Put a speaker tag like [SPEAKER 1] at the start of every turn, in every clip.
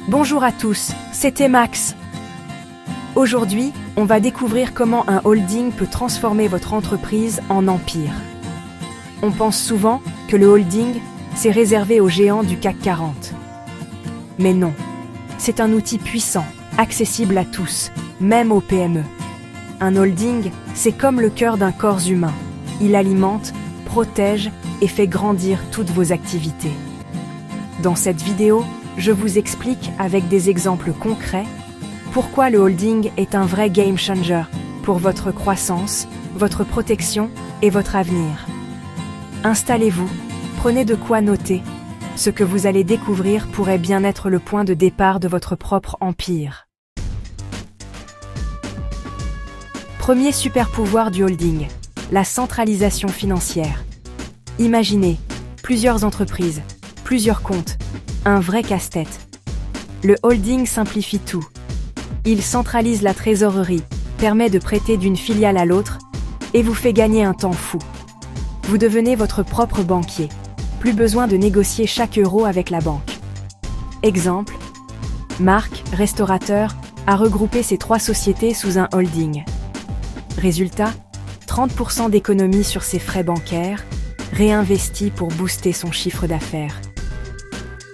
[SPEAKER 1] Bonjour à tous, c'était Max. Aujourd'hui, on va découvrir comment un holding peut transformer votre entreprise en empire. On pense souvent que le holding, c'est réservé aux géants du CAC 40. Mais non, c'est un outil puissant, accessible à tous, même aux PME. Un holding, c'est comme le cœur d'un corps humain. Il alimente, protège et fait grandir toutes vos activités. Dans cette vidéo, je vous explique avec des exemples concrets pourquoi le holding est un vrai game changer pour votre croissance, votre protection et votre avenir. Installez-vous, prenez de quoi noter. Ce que vous allez découvrir pourrait bien être le point de départ de votre propre empire. Premier super pouvoir du holding, la centralisation financière. Imaginez, plusieurs entreprises, plusieurs comptes, un vrai casse-tête. Le holding simplifie tout. Il centralise la trésorerie, permet de prêter d'une filiale à l'autre et vous fait gagner un temps fou. Vous devenez votre propre banquier. Plus besoin de négocier chaque euro avec la banque. Exemple, Marc, restaurateur, a regroupé ses 3 sociétés sous un holding. Résultat, 30% d'économie sur ses frais bancaires, réinvestis pour booster son chiffre d'affaires.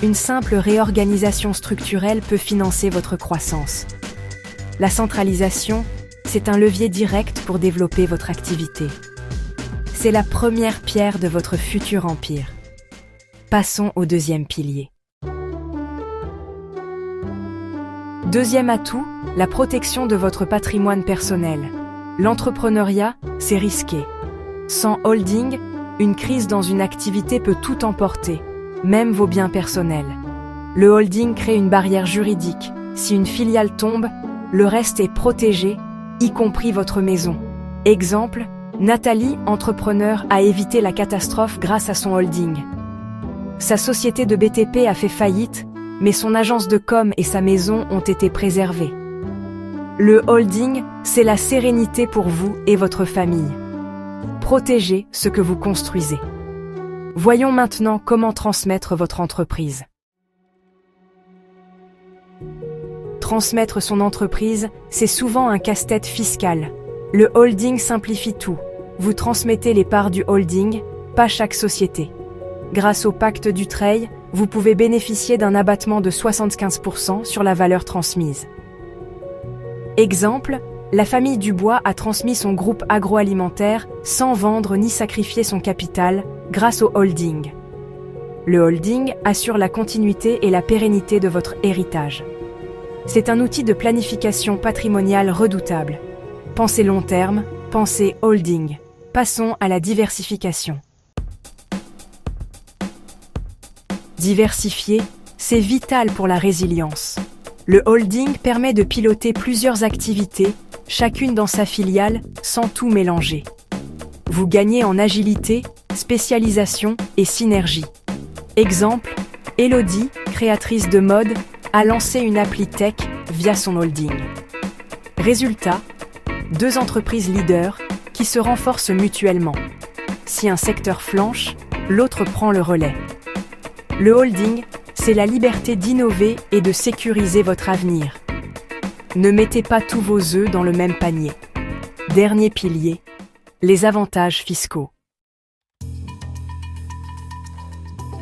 [SPEAKER 1] Une simple réorganisation structurelle peut financer votre croissance. La centralisation, c'est un levier direct pour développer votre activité. C'est la première pierre de votre futur empire. Passons au deuxième pilier. Deuxième atout, la protection de votre patrimoine personnel. L'entrepreneuriat, c'est risqué. Sans holding, une crise dans une activité peut tout emporter, même vos biens personnels. Le holding crée une barrière juridique. Si une filiale tombe, le reste est protégé, y compris votre maison. Exemple, Nathalie, entrepreneur, a évité la catastrophe grâce à son holding. Sa société de BTP a fait faillite, mais son agence de com et sa maison ont été préservées. Le holding, c'est la sérénité pour vous et votre famille. Protégez ce que vous construisez. Voyons maintenant comment transmettre votre entreprise. Transmettre son entreprise, c'est souvent un casse-tête fiscal. Le holding simplifie tout. Vous transmettez les parts du holding, pas chaque société. Grâce au pacte Dutreil, vous pouvez bénéficier d'un abattement de 75% sur la valeur transmise. Exemple, la famille Dubois a transmis son groupe agroalimentaire sans vendre ni sacrifier son capital grâce au holding. Le holding assure la continuité et la pérennité de votre héritage. C'est un outil de planification patrimoniale redoutable. Pensez long terme, pensez holding. Passons à la diversification. Diversifier, c'est vital pour la résilience. Le holding permet de piloter plusieurs activités, chacune dans sa filiale, sans tout mélanger. Vous gagnez en agilité, spécialisation et synergie. Exemple, Elodie, créatrice de mode, a lancé une appli tech via son holding. Résultat, 2 entreprises leaders qui se renforcent mutuellement. Si un secteur flanche, l'autre prend le relais. Le holding, c'est la liberté d'innover et de sécuriser votre avenir. Ne mettez pas tous vos œufs dans le même panier. Dernier pilier, les avantages fiscaux.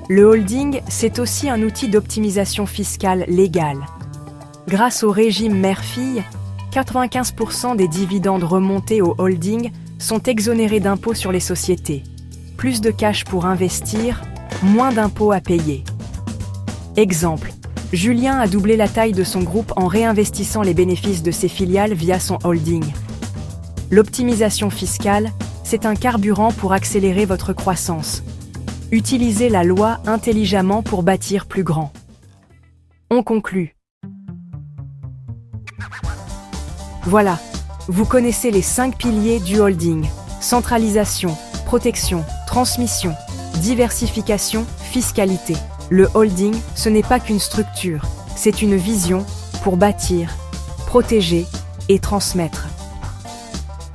[SPEAKER 1] Le holding, c'est aussi un outil d'optimisation fiscale légale. Grâce au régime mère-fille, 95% des dividendes remontés au holding sont exonérés d'impôts sur les sociétés. Plus de cash pour investir, moins d'impôts à payer. Exemple, Julien a doublé la taille de son groupe en réinvestissant les bénéfices de ses filiales via son holding. L'optimisation fiscale, c'est un carburant pour accélérer votre croissance. Utilisez la loi intelligemment pour bâtir plus grand. On conclut. Voilà, vous connaissez les 5 piliers du holding. Centralisation, protection, transmission, diversification, fiscalité. Le holding, ce n'est pas qu'une structure, c'est une vision pour bâtir, protéger et transmettre.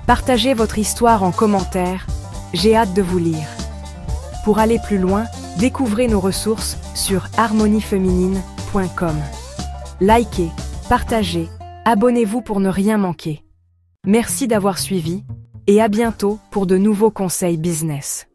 [SPEAKER 1] Partagez votre histoire en commentaire, j'ai hâte de vous lire. Pour aller plus loin, découvrez nos ressources sur harmoniefeminine.com. Likez, partagez, abonnez-vous pour ne rien manquer. Merci d'avoir suivi et à bientôt pour de nouveaux conseils business.